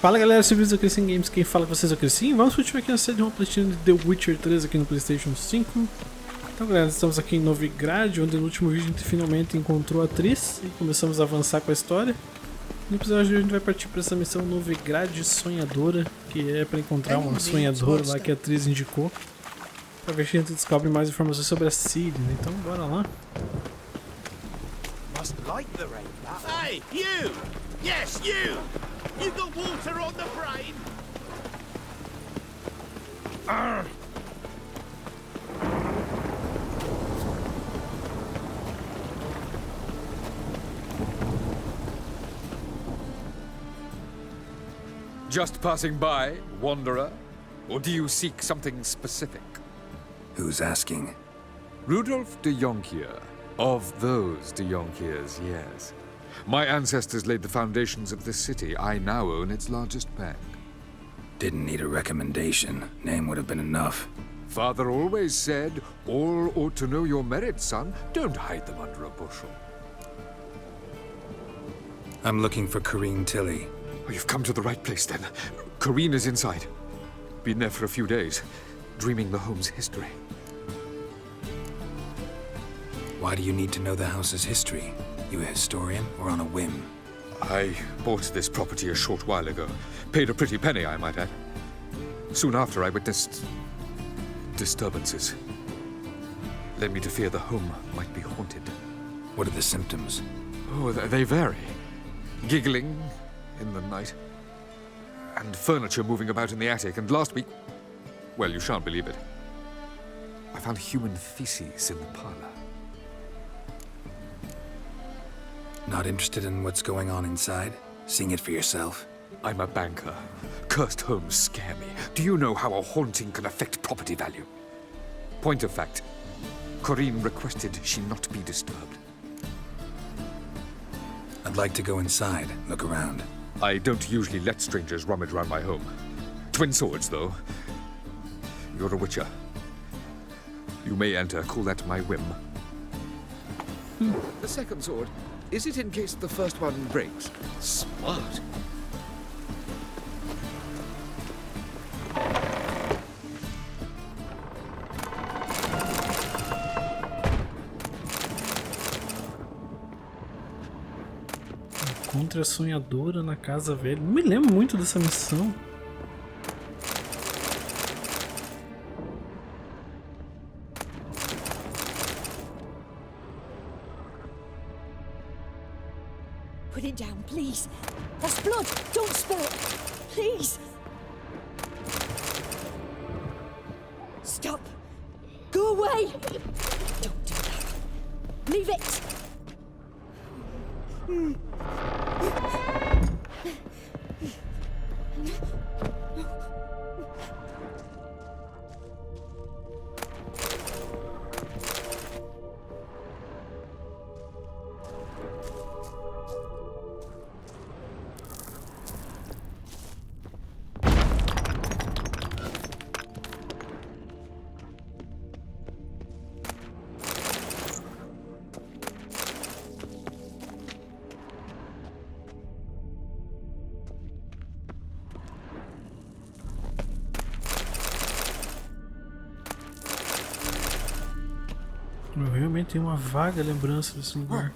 Fala galera, sobre o Crescem Games, quem fala com vocês é o Crescem. Vamos continuar aqui na série de uma Platina de The Witcher 3 aqui no Playstation 5. Então galera, estamos aqui em Novigrad, onde no último vídeo a gente finalmente encontrou a atriz e começamos a avançar com a história. No episódio de hoje a gente vai partir para essa missão Novigrad Sonhadora, que é para encontrar uma sonhadora lá que a atriz indicou, para ver se a gente descobre mais informações sobre a Ciri, né? Então bora lá. Hey, you! Yes, you! You got water on the brain? Just passing by, wanderer? Or do you seek something specific? Who's asking? Rudolf de Jonkier. Of those de Jonkiers, yes. My ancestors laid the foundations of this city. I now own its largest bank. Didn't need a recommendation. Name would have been enough. Father always said, all ought to know your merits, son. Don't hide them under a bushel. I'm looking for Corinne Tilly. Oh, you've come to the right place, then. Corinne is inside. Been there for a few days, dreaming the home's history. Why do you need to know the house's history? You a historian or on a whim? I bought this property a short while ago. Paid a pretty penny, I might add. Soon after, I witnessed disturbances. Led me to fear the home might be haunted. What are the symptoms? Oh, they vary. Giggling in the night. And furniture moving about in the attic. And last week, well, you shan't believe it, I found human feces in the parlor. Not interested in what's going on inside? Seeing it for yourself? I'm a banker. Cursed homes scare me. Do you know how a haunting can affect property value? Point of fact, Corinne requested she not be disturbed. I'd like to go inside, look around. I don't usually let strangers rummage around my home. Twin swords, though. You're a witcher. You may enter, call that my whim. The second sword, is it in case the first one breaks? Smart. Encontre a sonhadora na casa velha. Não me lembro muito dessa missão. Put it down, please. That's blood. Don't spill it. Please. Stop. Go away. Don't do that. Leave it. Eu realmente tenho uma vaga lembrança desse lugar.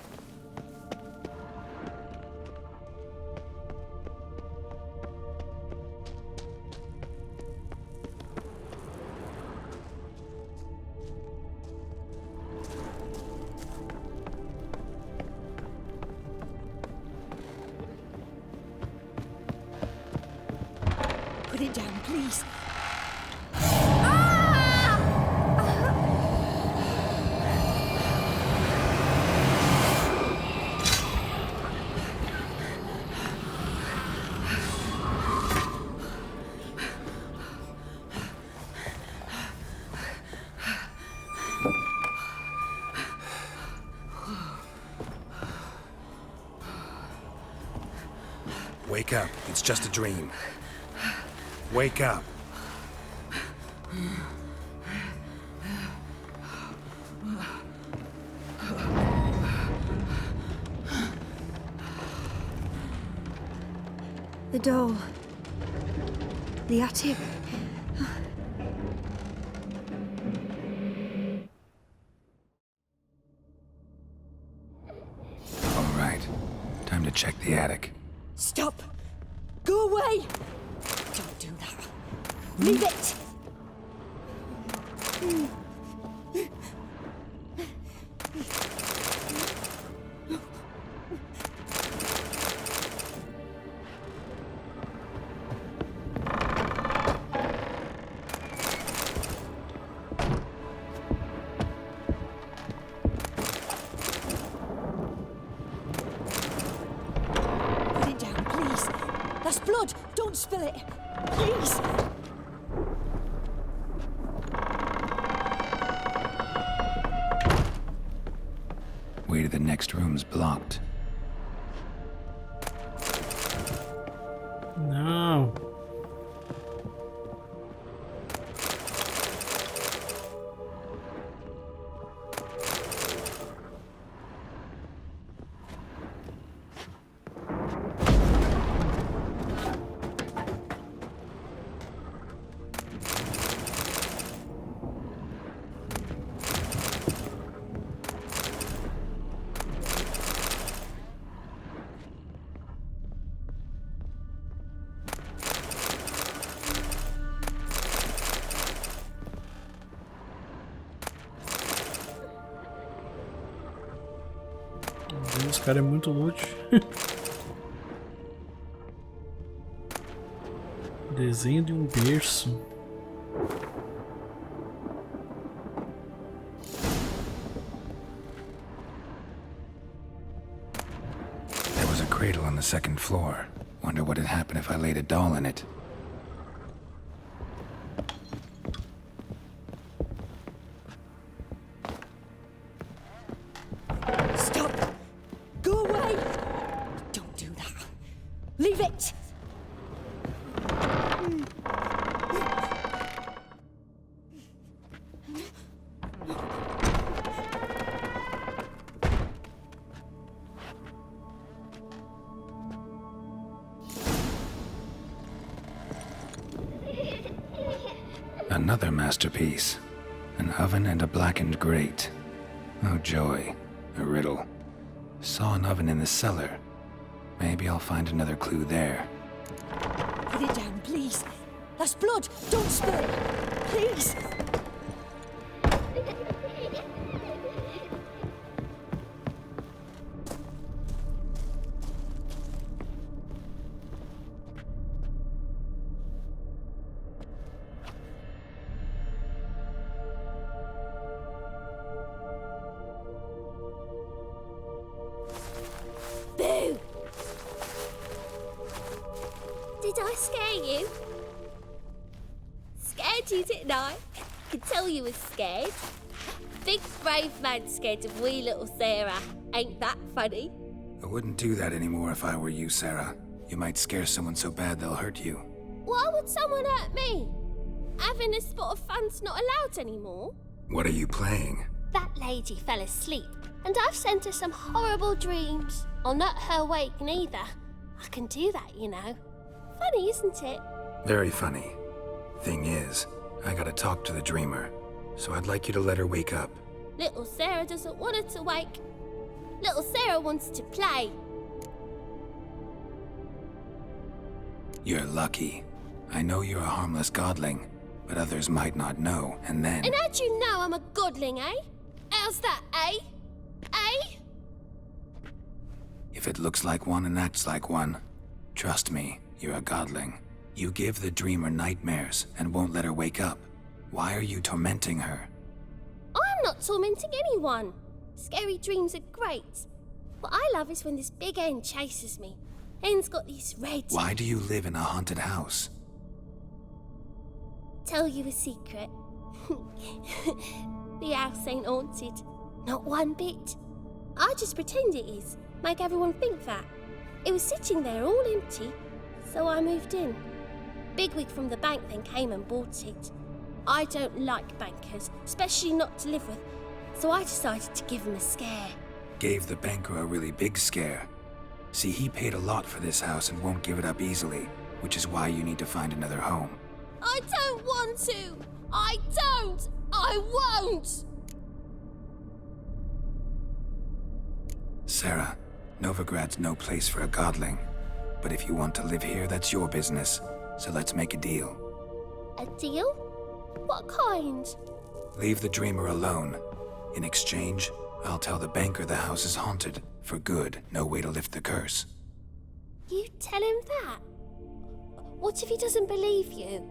Put it down, please. Wake up. It's just a dream. Wake up. The door. The attic. All right. Time to check the attic. Stop! Go away! Don't do that. Leave it! Put it down, please. That's blood! Don't spill it! Please! Way to the next room's blocked. Não. Esse cara é muito loot. Desenho de um berço. There was a cradle on the second floor. Wonder what would happen if I laid a doll in it. Stop! Go away! Don't do that. Leave it! Another masterpiece. An oven and a blackened grate. Oh joy. A riddle. Saw an oven in the cellar. Maybe I'll find another clue there. Put it down, please. That's blood! Don't spill it! Please! Boo! Did I scare you? Scared you, didn't I? Could tell you was scared. Big brave man scared of wee little Sarah. Ain't that funny? I wouldn't do that anymore if I were you, Sarah. You might scare someone so bad they'll hurt you. Why would someone hurt me? Having a spot of fun's not allowed anymore. What are you playing? That lady fell asleep, and I've sent her some horrible dreams. I'll not her wake neither. I can do that, you know. Funny, isn't it? Very funny. Thing is, I gotta talk to the dreamer, so I'd like you to let her wake up. Little Sarah doesn't want her to wake. Little Sarah wants to play. You're lucky. I know you're a harmless godling, but others might not know, and then... And how'd you know I'm a godling, eh? How's that, eh? Eh? If it looks like one and acts like one, trust me, you're a godling. You give the dreamer nightmares and won't let her wake up. Why are you tormenting her? I'm not tormenting anyone. Scary dreams are great. What I love is when this big hen chases me. Hen's got these red... Why do you live in a haunted house? Tell you a secret. The house ain't haunted. Not one bit. I just pretend it is. Make everyone think that. It was sitting there all empty, so I moved in. Bigwig from the bank then came and bought it. I don't like bankers, especially not to live with, so I decided to give him a scare. Gave the banker a really big scare. See, he paid a lot for this house and won't give it up easily, which is why you need to find another home. I don't want to! I don't! I won't! Sarah, Novigrad's no place for a godling. But if you want to live here, that's your business. So let's make a deal. A deal? What kind? Leave the dreamer alone. In exchange, I'll tell the banker the house is haunted. For good, no way to lift the curse. You tell him that? What if he doesn't believe you?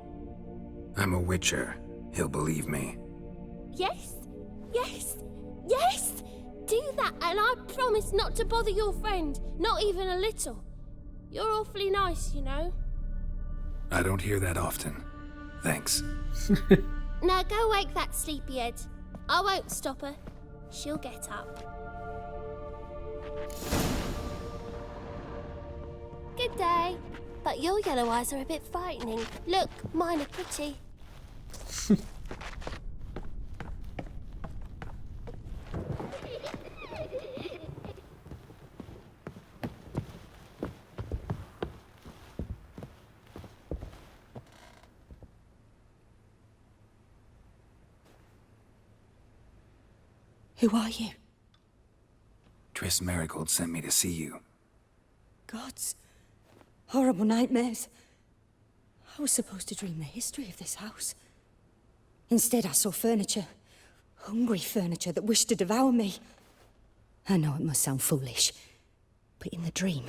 I'm a witcher. He'll believe me. Yes? Yes? Yes! Do that and I promise not to bother your friend. Not even a little. You're awfully nice, you know. I don't hear that often. Thanks. Now go wake that sleepyhead. I won't stop her. She'll get up. Good day. But your yellow eyes are a bit frightening. Look, mine are pretty. Who are you? Triss Marigold sent me to see you. Gods. Horrible nightmares. I was supposed to dream the history of this house. Instead, I saw furniture. Hungry furniture that wished to devour me. I know it must sound foolish, but in the dream,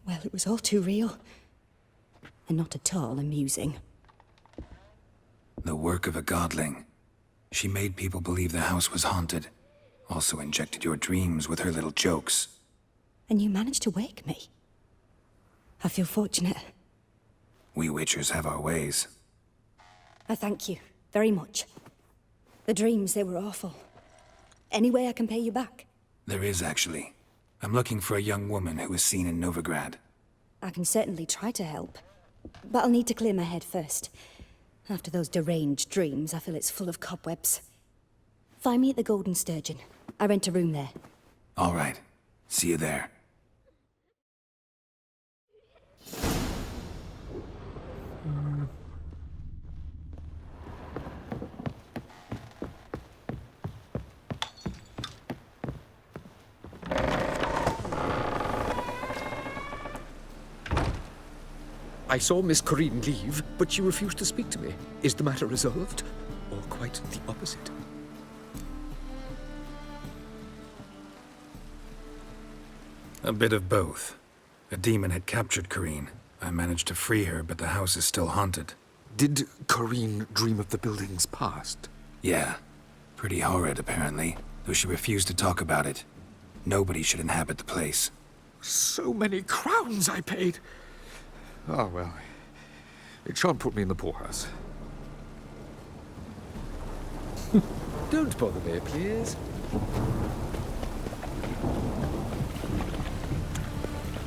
well, it was all too real. And not at all amusing. The work of a godling. She made people believe the house was haunted. Also injected your dreams with her little jokes. And you managed to wake me. I feel fortunate. We witchers have our ways. I thank you very much. The dreams, they were awful. Any way I can pay you back? There is, actually. I'm looking for a young woman who was seen in Novigrad. I can certainly try to help. But I'll need to clear my head first. After those deranged dreams, I feel it's full of cobwebs. Find me at the Golden Sturgeon. I rent a room there. All right. See you there. I saw Miss Corinne leave, but she refused to speak to me. Is the matter resolved? Or quite the opposite? A bit of both. A demon had captured Corinne. I managed to free her, but the house is still haunted. Did Corinne dream of the building's past? Yeah. Pretty horrid, apparently, though she refused to talk about it. Nobody should inhabit the place. So many crowns I paid! Oh, well. It shan't put me in the poorhouse. Don't bother me, please.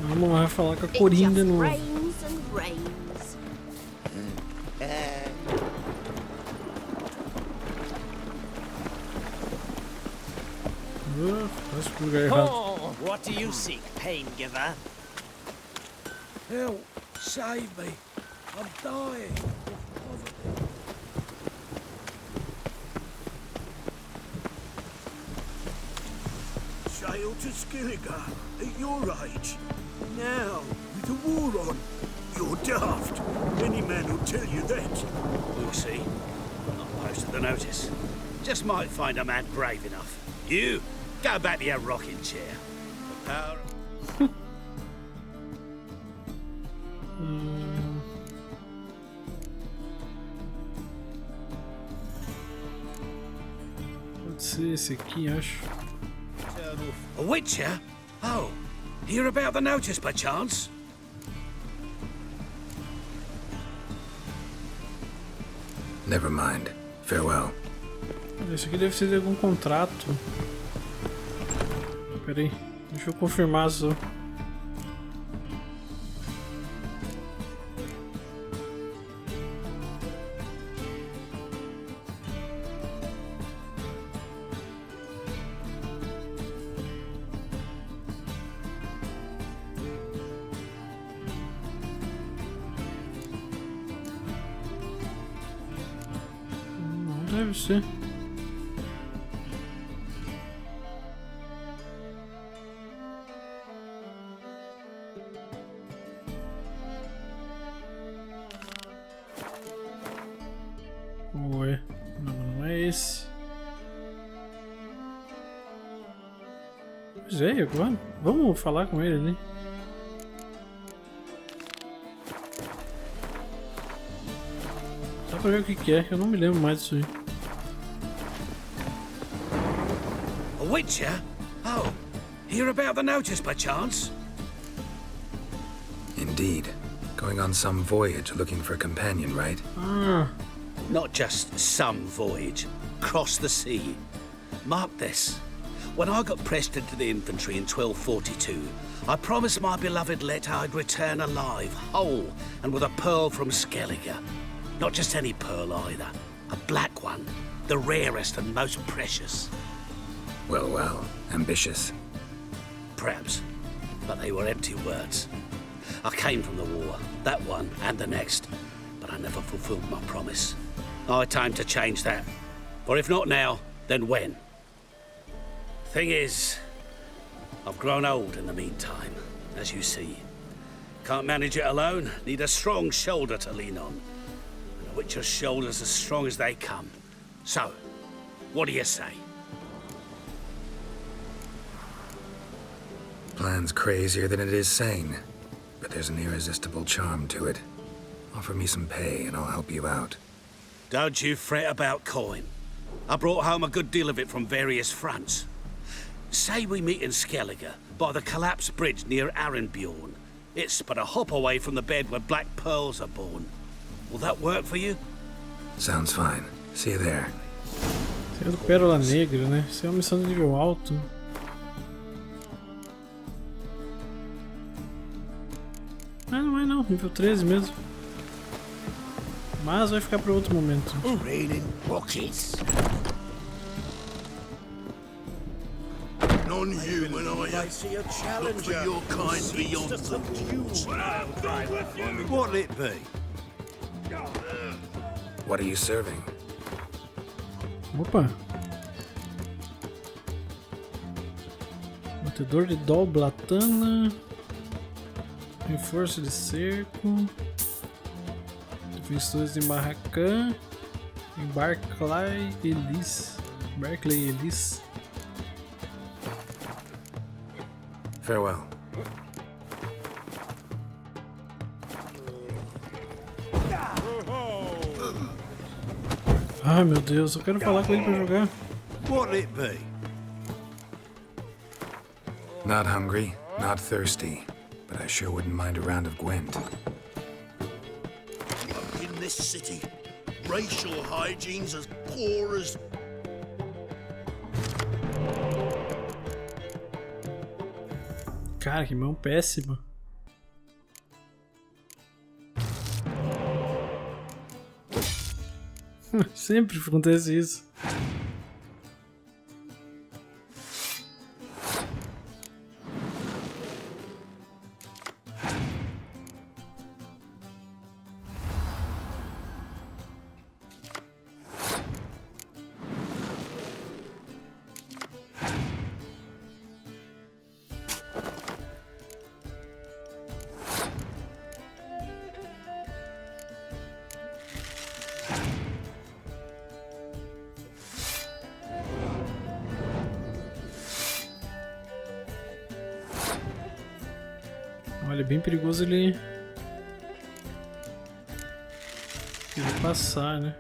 Vamos lá falar com a Corinne de novo. Rains and rains. Acho que o lugar errado. Oh, what do you seek, pain giver? Help! Save me! I'm dying of poverty. Sail to Skilligar at your age. Now, with the war on. You're daft. Any man will tell you that. We'll see. Not posted the notice. Just might find a man brave enough. You, go back to your rocking chair. The power... Pode ser esse aqui, acho. A Witcher? Oh, hear about the notice by chance? Never mind. Farewell. Isso aqui deve ser de algum contrato. Pera aí, deixa eu confirmar só. Deve ser. Ué, não é esse. Pois é, agora vamos falar com ele, né? Só pra ver o que é, que eu não me lembro mais disso aí. A Witcher? Oh, hear about the notice by chance? Indeed. Going on some voyage looking for a companion, right? Ah, Not just some voyage, cross the sea. Mark this. When I got pressed into the infantry in 1242, I promised my beloved Let I'd return alive, whole, and with a pearl from Skellige. Not just any pearl either, a black one, the rarest and most precious. Well, well. Ambitious. Perhaps, but they were empty words. I came from the war, that one and the next, but I never fulfilled my promise. High time to change that. For if not now, then when? Thing is, I've grown old in the meantime, as you see. Can't manage it alone, need a strong shoulder to lean on. And a Witcher's shoulder's as strong as they come. So, what do you say? Plan's crazier than it is sane, but there's an irresistible charm to it. Offer me some pay and I'll help you out. Don't you fret about coin. I brought home a good deal of it from various fronts. Say we meet in Skellige, by the collapsed bridge near Arenbjorn. It's but a hop away from the bed where black pearls are born. Will that work for you? Sounds fine. See you there. Senhor do Pérola Negra, né? Isso é uma missão de nível alto. Ah, não é não, nível 13 mesmo. Mas vai ficar para outro momento. Raining rockets. Non-human, are you? I see a Look challenger. for your kind beyond the walls. What'll it be? What are you serving? Opa! Batedor de dol blatana. Reforço de cerco. Defensores de Marracan. Em Barclay Ellis. Barclay Ellis. Farewell. Ai meu Deus, eu quero falar com ele pra jogar. What'll it be? Not hungry, not thirsty, but I sure wouldn't mind a round of Gwent. In this city, racial hygiene's as poor as... Cara, que mão péssima. Sempre acontece isso. Olha, é bem perigoso ele passar, né?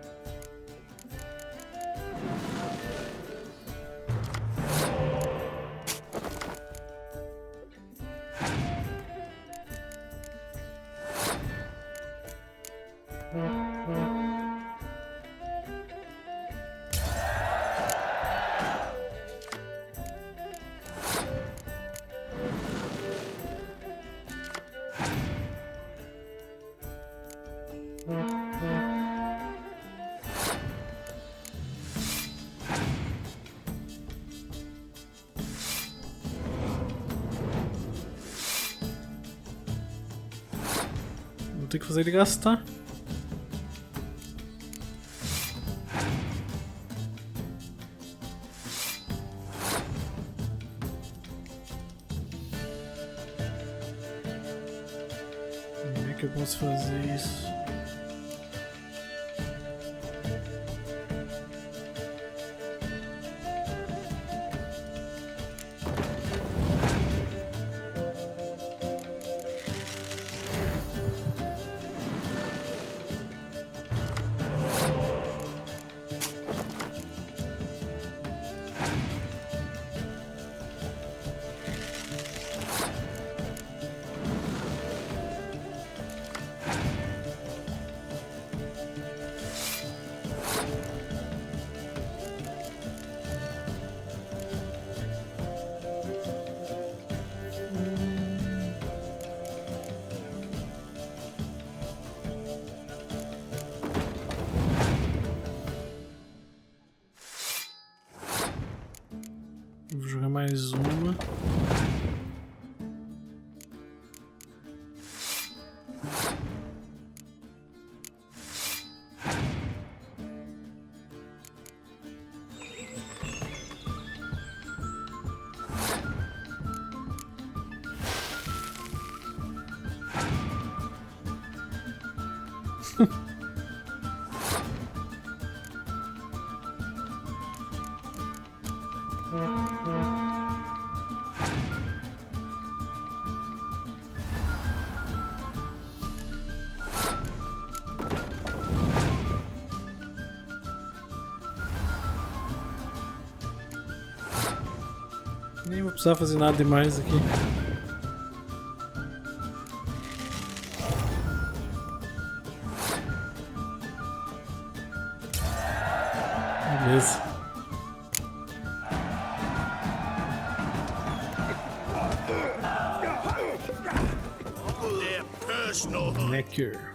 Vou ter que fazer ele gastar. que eu posso fazer isso. Vou jogar mais uma. Nem vou precisar fazer nada demais aqui. Beleza. Necker.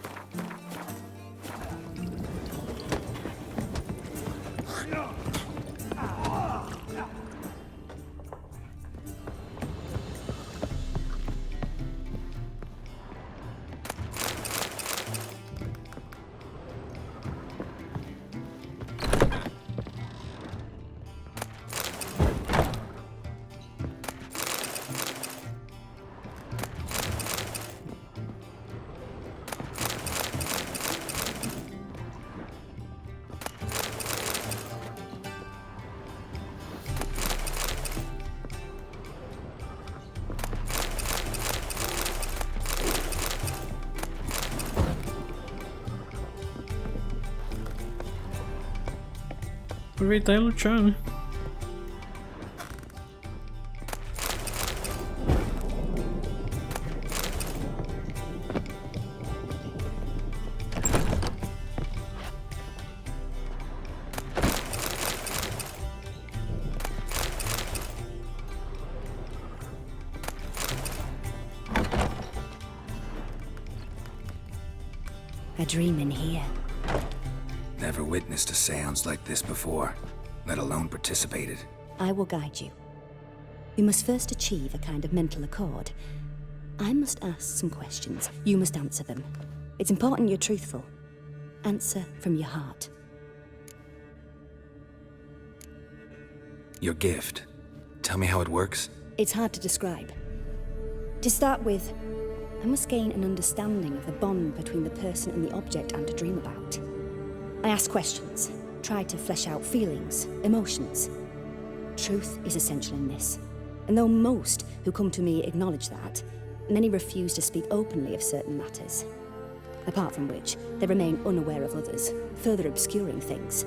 Aproveitar e lutar, né? A dream in here. Never witnessed a seance like this before, let alone participated. I will guide you. You must first achieve a kind of mental accord. I must ask some questions. You must answer them. It's important you're truthful. Answer from your heart. Your gift. Tell me how it works. It's hard to describe. To start with, I must gain an understanding of the bond between the person and the object I'm to dream about. I ask questions, try to flesh out feelings, emotions. Truth is essential in this. And though most who come to me acknowledge that, many refuse to speak openly of certain matters. Apart from which, they remain unaware of others, further obscuring things.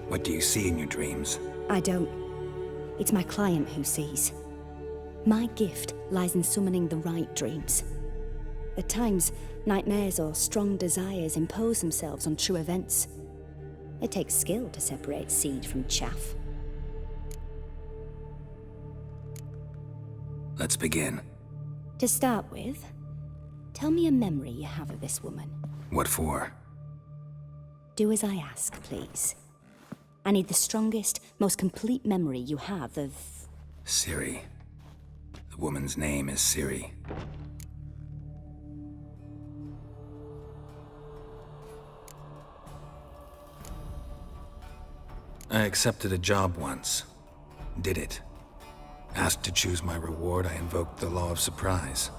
What do you see in your dreams? I don't. It's my client who sees. My gift lies in summoning the right dreams. At times, nightmares or strong desires impose themselves on true events. It takes skill to separate seed from chaff. Let's begin. To start with, tell me a memory you have of this woman. What for? Do as I ask, please. I need the strongest, most complete memory you have of... Ciri. The woman's name is Ciri. I accepted a job once. Did it. Asked to choose my reward, I invoked the law of surprise.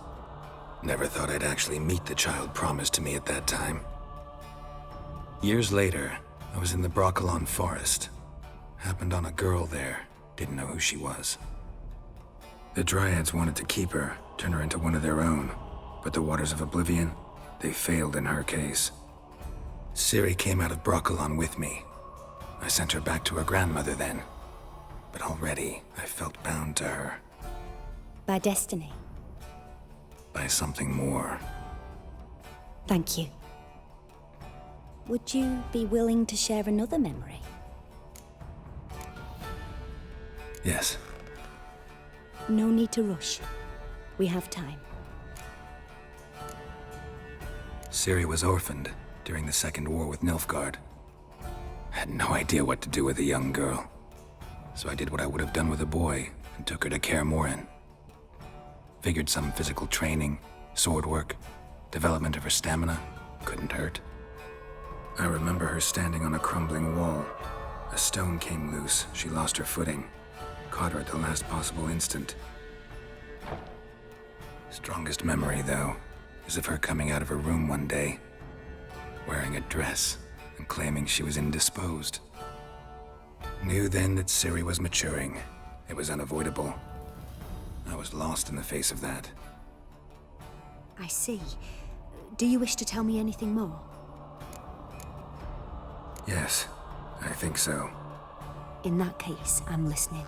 Never thought I'd actually meet the child promised to me at that time. Years later, I was in the Broccolon forest. Happened on a girl there, didn't know who she was. The Dryads wanted to keep her, turn her into one of their own, but the Waters of Oblivion, they failed in her case. Ciri came out of Broccolon with me. I sent her back to her grandmother then, but already I felt bound to her. By destiny. By something more. Thank you. Would you be willing to share another memory? Yes. No need to rush. We have time. Ciri was orphaned during the Second War with Nilfgaard. Had no idea what to do with a young girl. So I did what I would have done with a boy and took her to Kaer Morhen. Figured some physical training, sword work, development of her stamina couldn't hurt. I remember her standing on a crumbling wall. A stone came loose, she lost her footing. Caught her at the last possible instant. Strongest memory, though, is of her coming out of her room one day, wearing a dress and claiming she was indisposed. Knew then that Ciri was maturing. It was unavoidable. I was lost in the face of that. I see. Do you wish to tell me anything more? Yes, I think so. In that case, I'm listening.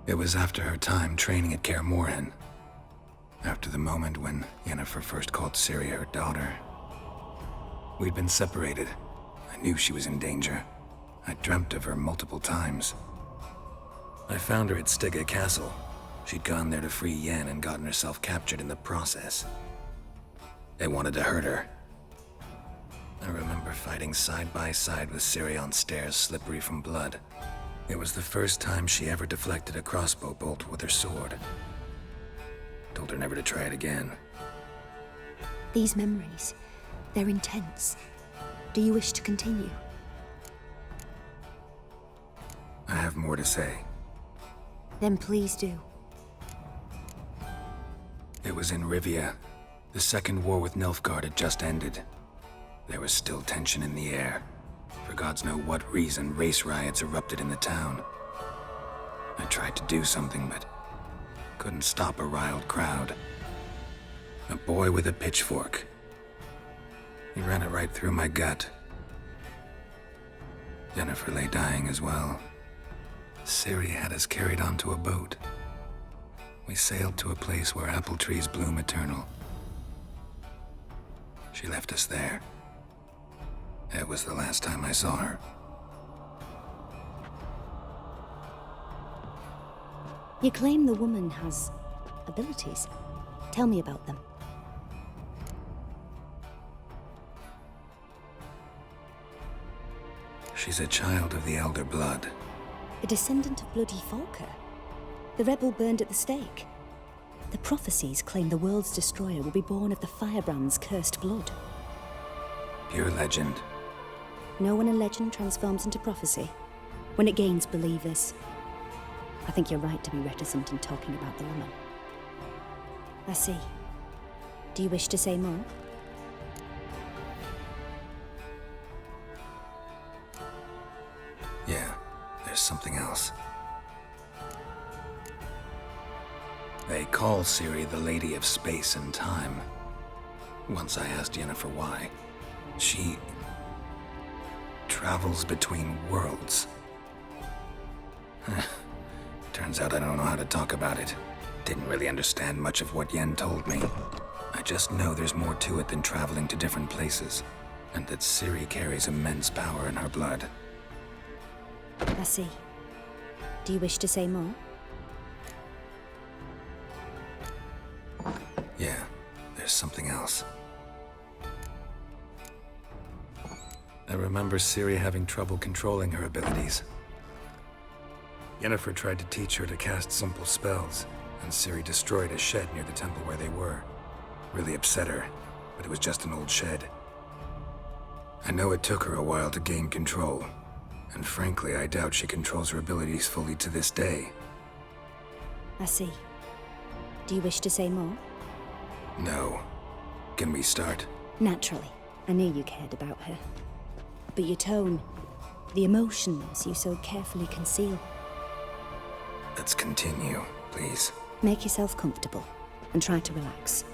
It was after her time training at Kaer Morhen. After the moment when Yennefer first called Ciri her daughter. We'd been separated. I knew she was in danger. I dreamt of her multiple times. I found her at Stygga Castle. She'd gone there to free Yen and gotten herself captured in the process. They wanted to hurt her. I remember fighting side by side with Ciri on stairs slippery from blood. It was the first time she ever deflected a crossbow bolt with her sword. Told her never to try it again. These memories, they're intense. Do you wish to continue? I have more to say. Then please do. It was in Rivia. The Second War with Nilfgaard had just ended. There was still tension in the air. For gods know what reason, race riots erupted in the town. I tried to do something, but couldn't stop a riled crowd. A boy with a pitchfork. He ran it right through my gut. Yennefer lay dying as well. Ciri had us carried onto a boat. We sailed to a place where apple trees bloom eternal. She left us there. It was the last time I saw her. You claim the woman has abilities. Tell me about them. She's a child of the Elder Blood. A descendant of bloody Falker. The rebel burned at the stake. The prophecies claim the world's destroyer will be born of the Firebrand's cursed blood. Pure legend. Know when a legend transforms into prophecy? When it gains believers. I think you're right to be reticent in talking about the woman. I see. Do you wish to say more? Yeah, there's something else. They call Ciri the Lady of Space and Time. Once I asked Yennefer why. She travels between worlds. Turns out I don't know how to talk about it. Didn't really understand much of what Yen told me. I just know there's more to it than traveling to different places, and that Ciri carries immense power in her blood. I see. Do you wish to say more? Yeah, there's something else. I remember Ciri having trouble controlling her abilities. Yennefer tried to teach her to cast simple spells, and Ciri destroyed a shed near the temple where they were. Really upset her, but it was just an old shed. I know it took her a while to gain control, and frankly, I doubt she controls her abilities fully to this day. I see. Do you wish to say more? No. Can we start? Naturally. I knew you cared about her. But your tone, the emotions you so carefully conceal. Let's continue, please. Make yourself comfortable and try to relax.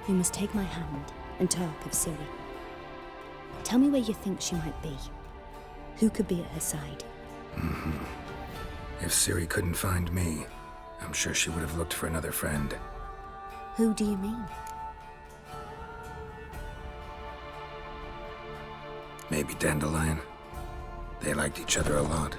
You must take my hand and talk of Ciri. Tell me where you think she might be. Who could be at her side? If Ciri couldn't find me, I'm sure she would have looked for another friend. Who do you mean? Maybe Dandelion. They liked each other a lot.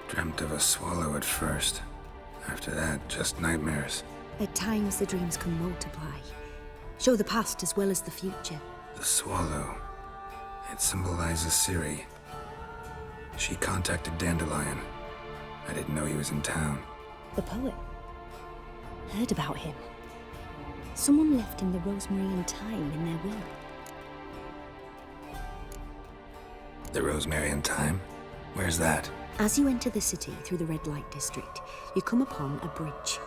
Dreamt of a swallow at first. After that, just nightmares. At times, the dreams can multiply. Show the past as well as the future. The swallow. It symbolizes Ciri. She contacted Dandelion. I didn't know he was in town. The poet. Heard about him. Someone left him the rosemary and thyme in their will. The rosemary and thyme? Where's that? As you enter the city through the red light district, you come upon a bridge.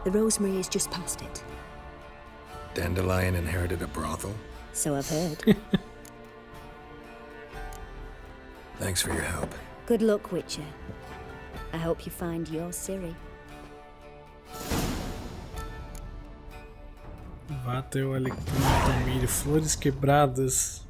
The rosemary is just past it. Dandelion inherited a brothel? So I've heard. Thanks for your help. Good luck, Witcher. I hope you find your Ciri. Vá até o Alecrim Tamir, flores quebradas.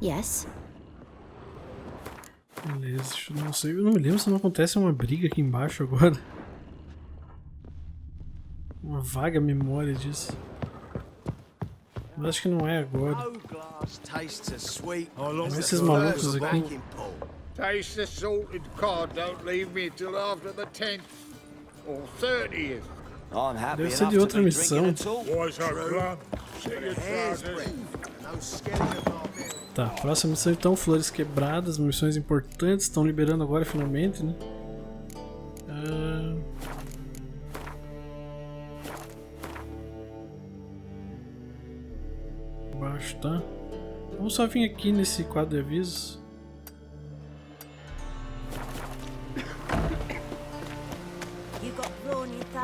Yes? Beleza, não sei, eu não me lembro se não acontece uma briga aqui embaixo agora. Uma vaga memória disso. Mas acho que não é agora. Olha esses malucos aqui. Taste the salted cod, don't leave me till after the 10th or 30th. I'm happy Deve ser enough de to outra be missão. drinking at all. Why's that glum? See your trousers. Tá, próxima missão então, flores quebradas, missões importantes, estão liberando agora finalmente, né? Embaixo, tá? Vamos só vir aqui nesse quadro de avisos.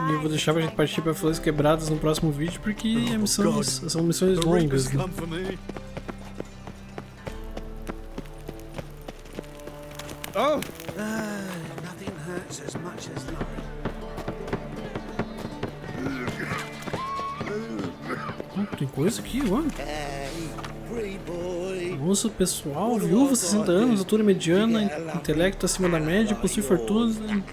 E eu vou deixar pra gente partir pra flores quebradas no próximo vídeo, porque são missões longas, né? Oh! Nothing hurts as much as love. Tem coisa aqui, ó. Moço pessoal, viúva, 60 anos, altura mediana, intelecto acima da média, possui fortuna,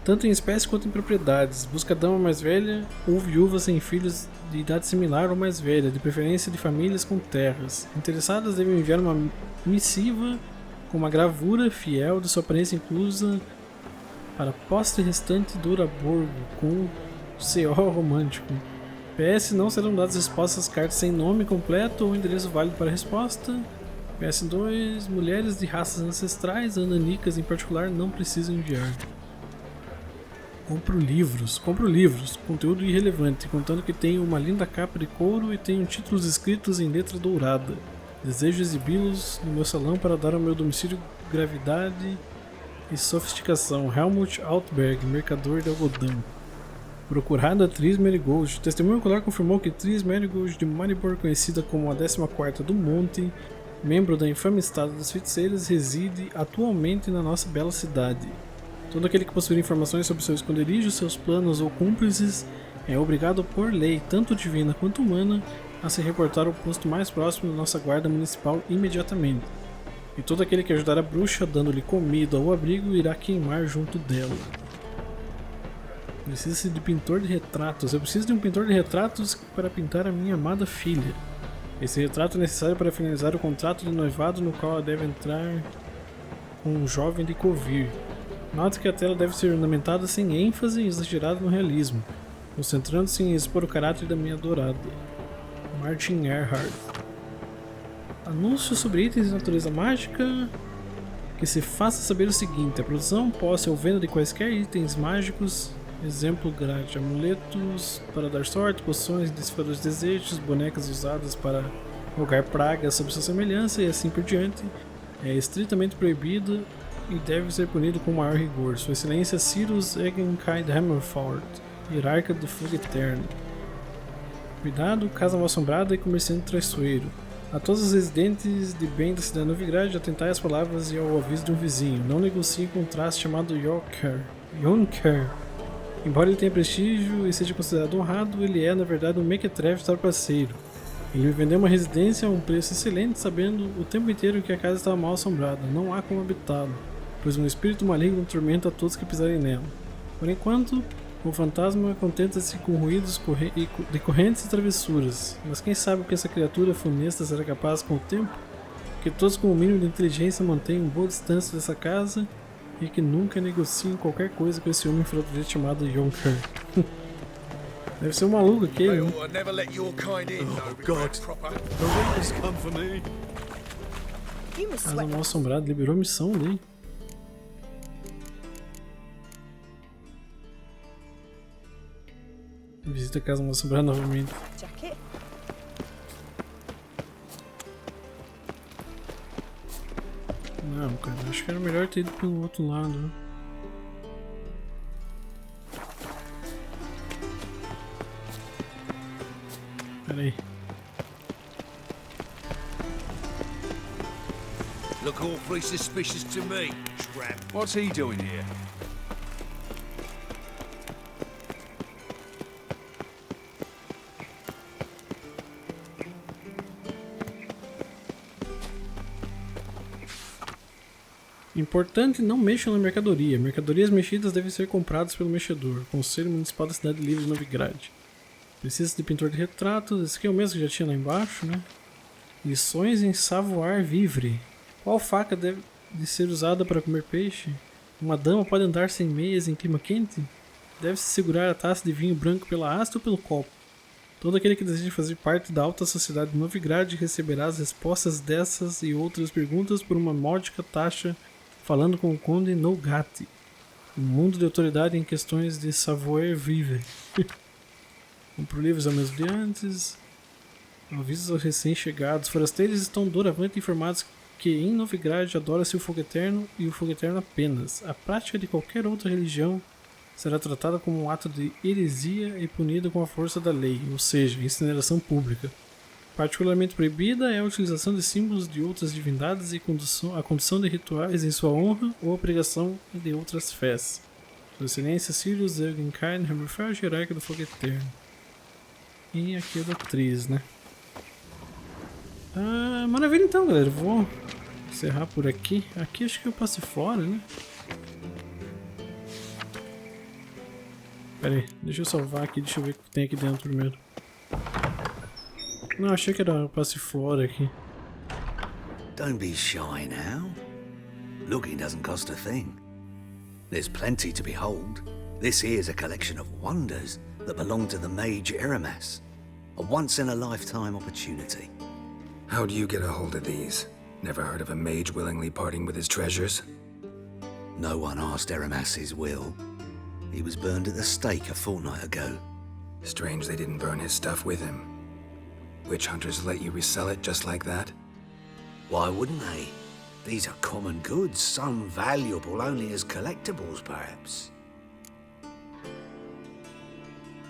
tanto em espécie quanto em propriedades. Busca dama mais velha ou viúva sem filhos de idade similar ou mais velha, de preferência de famílias com terras. Interessadas devem enviar uma missiva com uma gravura fiel de sua aparência inclusa para poste restante do Uraborgo, com CO romântico. PS, não serão dadas respostas às cartas sem nome completo ou endereço válido para resposta. PS2, mulheres de raças ancestrais, ananicas em particular, não precisam enviar. Compro livros, conteúdo irrelevante, contando que tem uma linda capa de couro e tenho títulos escritos em letra dourada. Desejo exibi-los no meu salão para dar ao meu domicílio gravidade e sofisticação. Helmut Altberg, mercador de algodão. Procurada atriz Marigold. O testemunho ocular confirmou que atriz Marigold de Maribor, conhecida como a 14ª do Monte, membro da infame estado das feiticeiras, reside atualmente na nossa bela cidade. Todo aquele que possuir informações sobre seu esconderijo, seus planos ou cúmplices é obrigado por lei, tanto divina quanto humana, a se reportar ao posto mais próximo da nossa guarda municipal imediatamente. E todo aquele que ajudar a bruxa, dando-lhe comida ou abrigo, irá queimar junto dela. Precisa-se de pintor de retratos. Eu preciso de um pintor de retratos para pintar a minha amada filha. Esse retrato é necessário para finalizar o contrato de noivado no qual ela deve entrar com um jovem de Covir. Note que a tela deve ser ornamentada sem ênfase e exagerada no realismo, concentrando-se em expor o caráter da minha adorada. Martin Earhart. Anúncio sobre itens de natureza mágica que se faça saber o seguinte: a produção, posse ou venda de quaisquer itens mágicos, exemplo grátis, amuletos para dar sorte, poções, decifradores de desejos, bonecas usadas para rogar pragas sob sua semelhança e assim por diante, é estritamente proibido e deve ser punido com maior rigor. Sua Excelência Cyrus Egenkind Hammerford, hierarca do fogo eterno. Cuidado, casa mal assombrada e comerciante traiçoeiro. A todos os residentes de bem da cidade de Novigrad, atentai às palavras e ao aviso de um vizinho. Não negocie com um traço chamado Yonker. Embora ele tenha prestígio e seja considerado honrado, ele é, na verdade, um mequetrefe trapaceiro. Ele me vendeu uma residência a um preço excelente, sabendo o tempo inteiro que a casa estava mal assombrada. Não há como habitá-la, pois um espírito maligno tormenta a todos que pisarem nela. Por enquanto, o fantasma contenta-se com ruídos decorrentes e travessuras, mas quem sabe o que essa criatura funesta será capaz com o tempo? Que todos com o mínimo de inteligência mantenham boa distância dessa casa e que nunca negociem qualquer coisa com esse homem fraudulento chamado Yonker. Deve ser um maluco aqui, né? Oh God, the raiders come for me. Casa mal assombrada, liberou a missão ali. Visita a casa mal assombrada novamente. Não, cara, acho que era melhor ter ido pelo outro lado, né? Pera aí. Look awfully suspicious to me, tramp. What's he doing here? Importante, não mexam na mercadoria. Mercadorias mexidas devem ser compradas pelo mexedor. Conselho Municipal da Cidade Livre de Novigrad. Precisa de pintor de retratos. Esse aqui é o mesmo que já tinha lá embaixo, né? Lições em savoir-vivre. Qual faca deve ser usada para comer peixe? Uma dama pode andar sem meias em clima quente? Deve-se segurar a taça de vinho branco pela haste ou pelo copo? Todo aquele que deseja fazer parte da alta sociedade de Novigrad receberá as respostas dessas e outras perguntas por uma módica taxa, falando com o Conde Nogati, um mundo de autoridade em questões de savoir-vivre. Compro livros ao mesmo de antes. Avisos aos recém-chegados. Forasteiros estão doravante informados que em Novigrad adora-se o fogo eterno e o fogo eterno apenas. A prática de qualquer outra religião será tratada como um ato de heresia e punida com a força da lei, ou seja, incineração pública. Particularmente proibida é a utilização de símbolos de outras divindades e a condução de rituais em sua honra ou a pregação de outras fés. Sua Excelência Cyrus Egenkind Hammerfeld, hierarca do fogo eterno. E aqui é da atriz, né? Maravilha então, galera. Vou encerrar por aqui. Aqui acho que eu passo fora, né? Pera aí, deixa eu salvar aqui, deixa eu ver o que tem aqui dentro primeiro. Não, achei que era o passiflora aqui. Don't be shy now. Looking doesn't cost a thing. There's plenty to behold. This here's a collection of wonders that belong to the mage Eramas. A once-in-a-lifetime opportunity. How do you get a hold of these? Never heard of a mage willingly parting with his treasures? No one asked Eramas's will. He was burned at the stake a fortnight ago. Strange they didn't burn his stuff with him. Witch hunters let you resell it just like that? Why wouldn't they? These are common goods, some valuable only as collectibles, perhaps.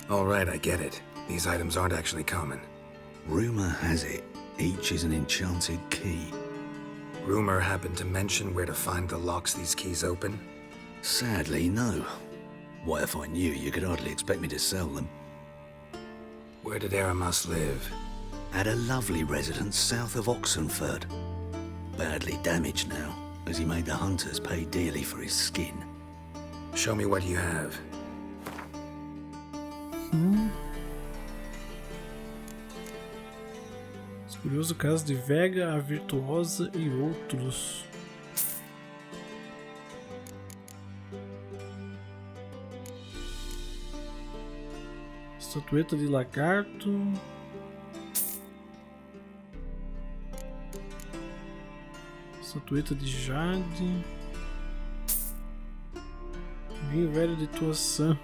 All right, I get it. These items aren't actually common. Rumor has it, each is an enchanted key. Rumor happened to mention where to find the locks these keys open? Sadly, no. What if I knew? You could hardly expect me to sell them. Where did Eramas live? At a lovely residence south of Oxenford. Badly damaged now, as he made the hunters pay dearly for his skin. Show me what you have. Curioso caso de Vega, a Virtuosa e outros. Estatueta de lagarto. Estatueta de jade. Vinho velho de Tuaçã.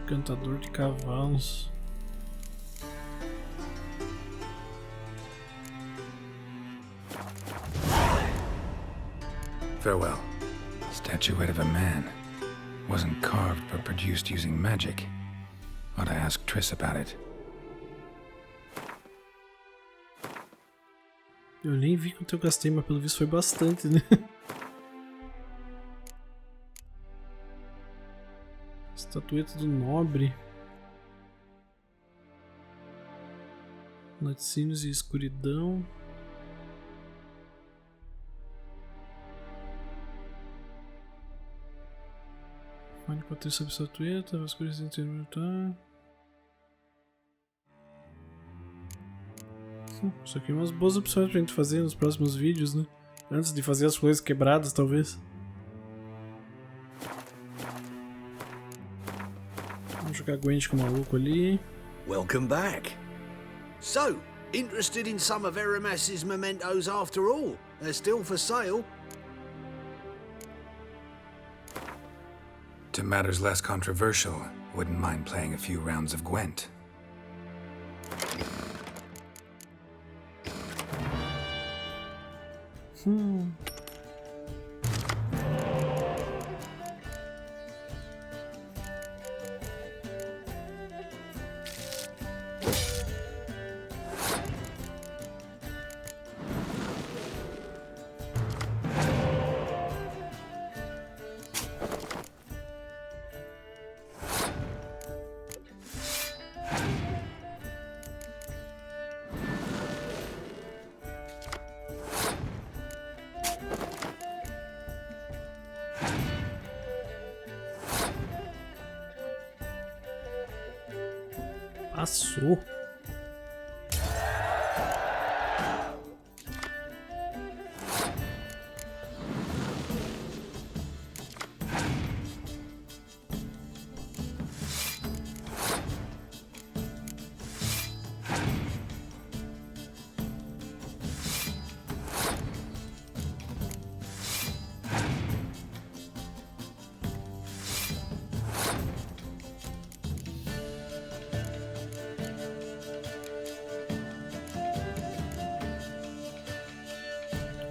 Cantador de cavalos. Farewell. Statuette of a man. Wasn't carved but produced using magic. Ought to ask Triss about it. Eu nem vi quanto eu gastei, mas pelo visto foi bastante, né? Estatueta do Nobre. Laticínios e escuridão. Fale com a ter sobre estatueta, as coisas interpretar. Isso aqui é umas boas opções pra gente fazer nos próximos vídeos, né? Antes de fazer as coisas quebradas, talvez. Vamos jogar Gwent com o maluco ali. Welcome back. So, interested in some of Eramas's mementos after all? They're still for sale. To matters less controversial, wouldn't mind playing a few rounds of Gwent. Passou.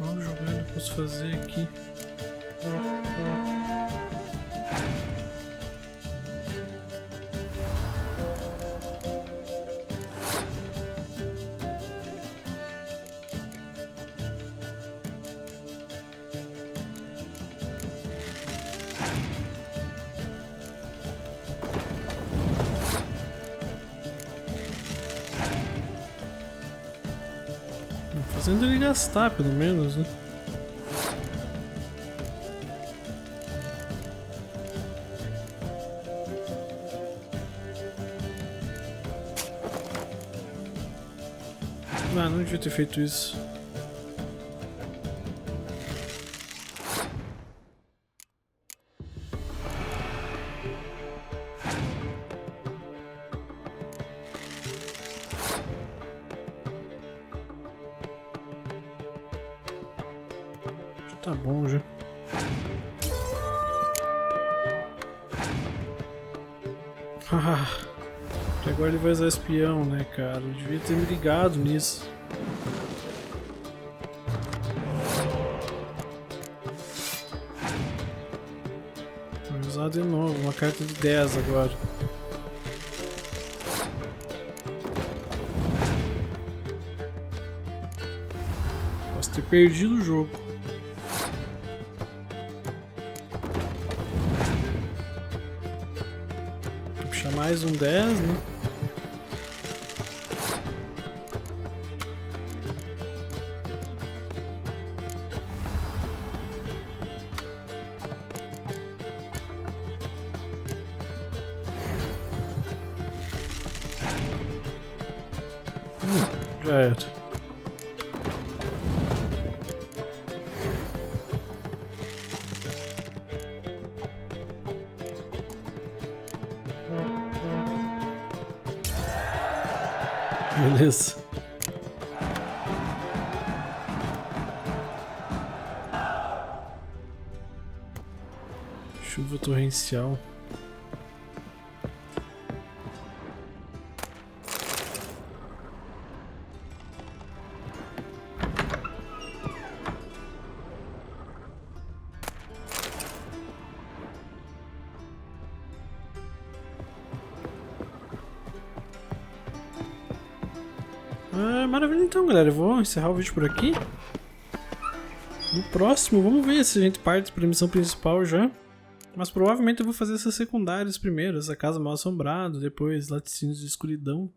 Vamos jogar, eu posso fazer aqui. Fazendo ele gastar, pelo menos, né? Ah, não devia ter feito isso. Tá bom já. Agora ele vai usar espião, né, cara? Eu devia ter me ligado nisso. Vou usar de novo, uma carta de 10 agora. Posso ter perdido o jogo. Vou puxar mais um 10, né? Já era. Beleza. Chuva torrencial. Maravilha então, galera. Eu vou encerrar o vídeo por aqui. No próximo, vamos ver se a gente parte para a missão principal já. Mas provavelmente eu vou fazer essas secundárias primeiro. Essa casa mal assombrada, depois laticínios de escuridão.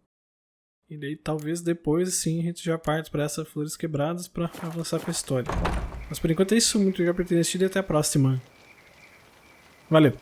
E daí talvez depois sim a gente já parte para essas flores quebradas para avançar com a história. Mas por enquanto é isso. Muito obrigado por ter assistido e até a próxima. Valeu!